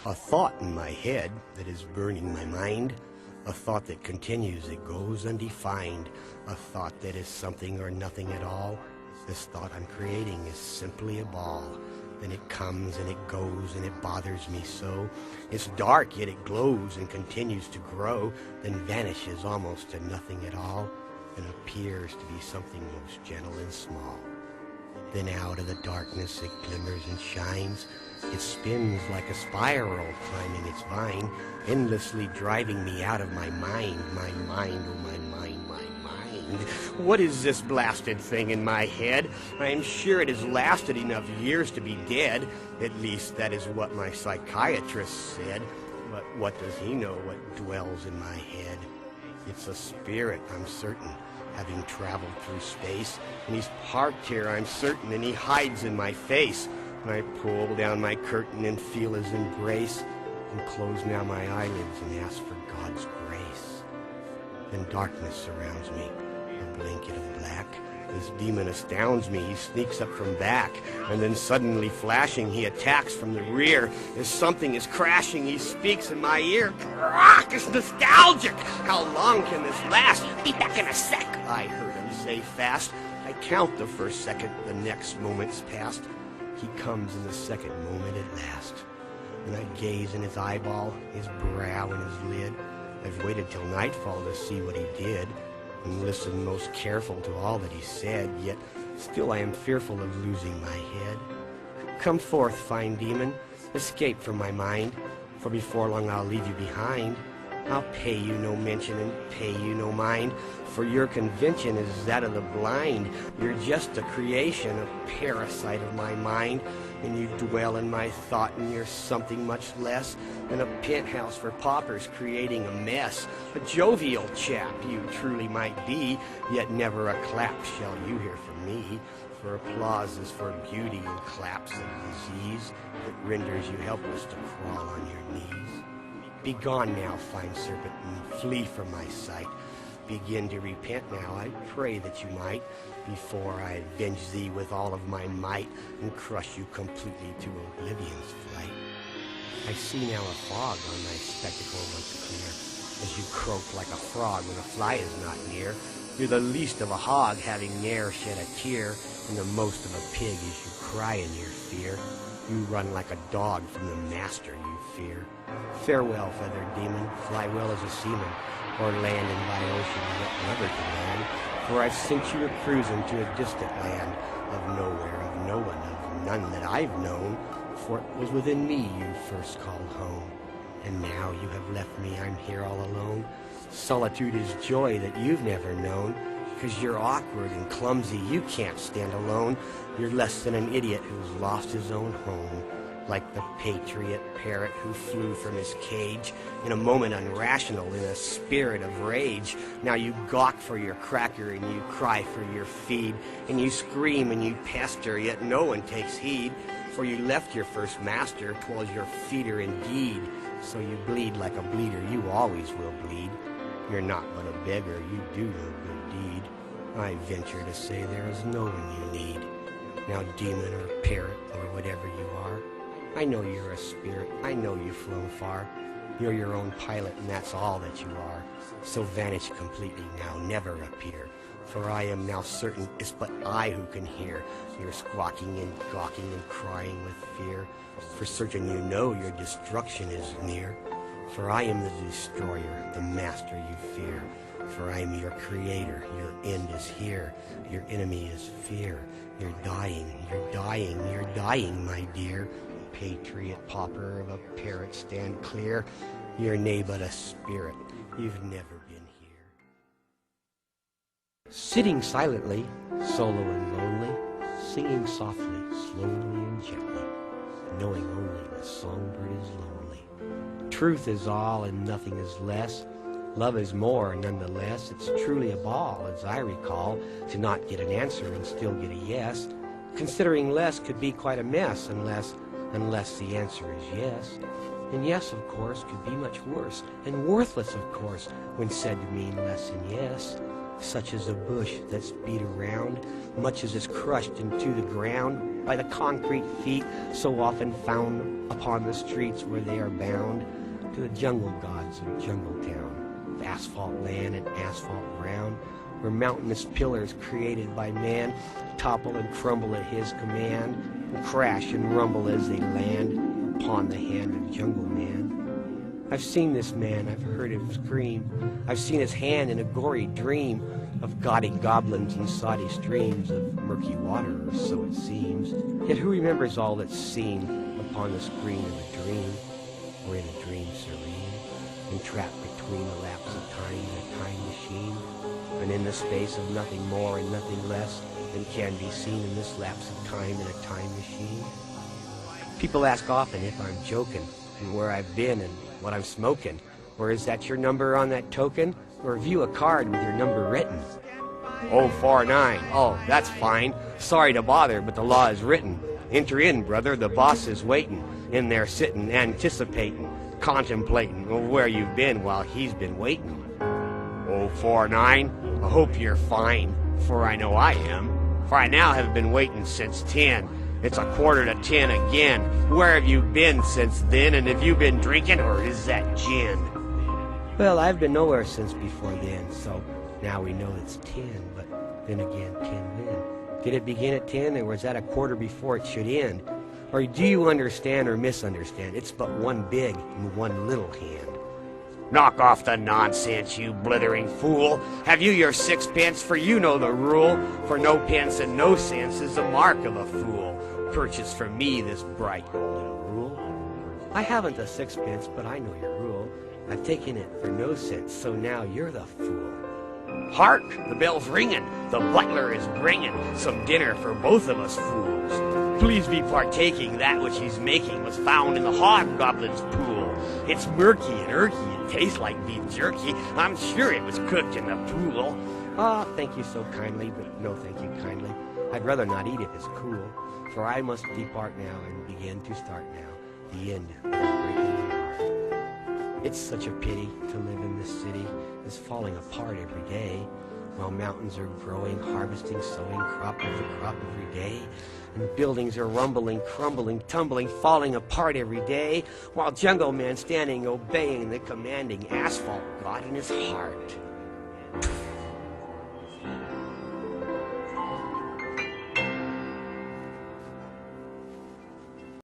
A thought in my head that is burning my mind, a thought that continues, it goes undefined, a thought that is something or nothing at all. This thought I'm creating is simply a ball. Then it comes and it goes and it bothers me so. It's dark, yet it glows and continues to grow, then vanishes almost to nothing at all, and appears to be something most gentle and small. Then out of the darkness it glimmers and shines. It spins like a spiral climbing its vine, endlessly driving me out of my mind, oh my mind, my mind. What is this blasted thing in my head? I am sure it has lasted enough years to be dead. At least that is what my psychiatrist said. But what does he know what dwells in my head? It's a spirit, I'm certain, having traveled through space, and he's parked here, I'm certain, and he hides in my face. And I pull down my curtain and feel his embrace, and close now my eyelids and ask for God's grace. Then darkness surrounds me, a blanket of black. This demon astounds me, he sneaks up from back, and then suddenly flashing, he attacks from the rear. As something is crashing, he speaks in my ear. Rock, it's nostalgic! How long can this last? Be back in a sec, I heard him say fast. I count the first second, the next moment's past. He comes in the second moment at last. And I gaze in his eyeball, his brow and his lid. I've waited till nightfall to see what he did, and listened most careful to all that he said, yet still I am fearful of losing my head. Come forth, fine demon, escape from my mind, for before long I'll leave you behind. I'll pay you no mention and pay you no mind, for your convention is that of the blind. You're just a creation, a parasite of my mind, and you dwell in my thought, and you're something much less than a penthouse for paupers creating a mess. A jovial chap you truly might be, yet never a clap shall you hear from me, for applause is for beauty and claps of disease that renders you helpless to crawl on your knees. Begone now, fine serpent, and flee from my sight. Begin to repent now, I pray that you might, before I avenge thee with all of my might, and crush you completely to oblivion's flight. I see now a fog on thy spectacle once clear, as you croak like a frog when a fly is not near. You're the least of a hog, having ne'er shed a tear, and the most of a pig as you cry in your fear. You run like a dog from the master you fear. Farewell, feathered demon, fly well as a seaman, or land in by ocean, yet never to land. For I've sent you a cruising to a distant land, of nowhere, of no one, of none that I've known, for it was within me you first called home. And now you have left me, I'm here all alone. Solitude is joy that you've never known, 'cause you're awkward and clumsy, you can't stand alone. You're less than an idiot who's lost his own home, like the patriot parrot who flew from his cage, in a moment unrational, in a spirit of rage. Now you gawk for your cracker, and you cry for your feed, and you scream and you pester, yet no one takes heed, for you left your first master, 'twas your feeder indeed. So you bleed like a bleeder, you always will bleed. You're not but a beggar, you do no good deed. I venture to say there is no one you need. Now demon or parrot or whatever you are, I know you're a spirit, I know you've flown far. You're your own pilot, and that's all that you are. So vanish completely now, never appear. For I am now certain it's but I who can hear your squawking and gawking and crying with fear. For certain you know your destruction is near. For I am the destroyer, the master you fear. For I am your creator, your end is here. Your enemy is fear. You're dying, you're dying, you're dying, my dear. Patriot pauper of a parrot, stand clear. You're nay but a spirit, you've never been here. Sitting silently, solo and lonely, singing softly, slowly and gently, knowing only the songbird is lonely. Truth is all and nothing is less. Love is more, nonetheless. It's truly a ball, as I recall, to not get an answer and still get a yes. Considering less could be quite a mess unless the answer is yes. And yes, of course, could be much worse, and worthless, of course, when said to mean less than yes. Such as a bush that's beat around, much as it's crushed into the ground, by the concrete feet so often found upon the streets where they are bound to the jungle gods of Jungle Town, asphalt land and asphalt ground, where mountainous pillars created by man topple and crumble at his command, and crash and rumble as they land upon the hand of Jungle Man. I've seen this man, I've heard him scream, I've seen his hand in a gory dream of gaudy goblins and soddy streams of murky water, or so it seems. Yet who remembers all that's seen upon the screen of a dream, or in a dream serene, entrapped between the lapse of time and a time machine, and in the space of nothing more and nothing less than can be seen in this lapse of time in a time machine? People ask often if I'm joking, and where I've been and what I'm smoking, or is that your number on that token, or view a card with your number written? 049. Oh, that's fine. Sorry to bother, but the law is written. Enter in, brother, the boss is waiting, in there sitting, anticipating, contemplating where you've been while he's been waiting. 049. I hope you're fine, for I know I am, for I now have been waiting since 10. It's 9:45 again. Where have you been since then, and have you been drinking, or is that gin? Well, I've been nowhere since before then, so now we know it's 10, but then again, 10 when? Did it begin at 10, or was that a quarter before it should end? Or do you understand or misunderstand? It's but one big and one little hand. Knock off the nonsense, you blithering fool. Have you your sixpence, for you know the rule. For no pence and no sense is the mark of a fool. Purchase from me this bright golden rule. I haven't a sixpence, but I know your rule. I've taken it for no sense, so now you're the fool. Hark! The bell's ringing. The butler is bringing some dinner for both of us fools. Please be partaking. That which he's making was found in the hobgoblin's pool. It's murky and irky. It tastes like beef jerky. I'm sure it was cooked in the pool. Ah, thank you so kindly, but no thank you kindly. I'd rather not eat if it's cool, for I must depart now and begin to start now. The end of breaking my heart. It's such a pity to live in this city that's falling apart every day, while mountains are growing, harvesting, sowing, crop after crop every day, and buildings are rumbling, crumbling, tumbling, falling apart every day, while Jungle Man standing obeying the commanding asphalt god in his heart.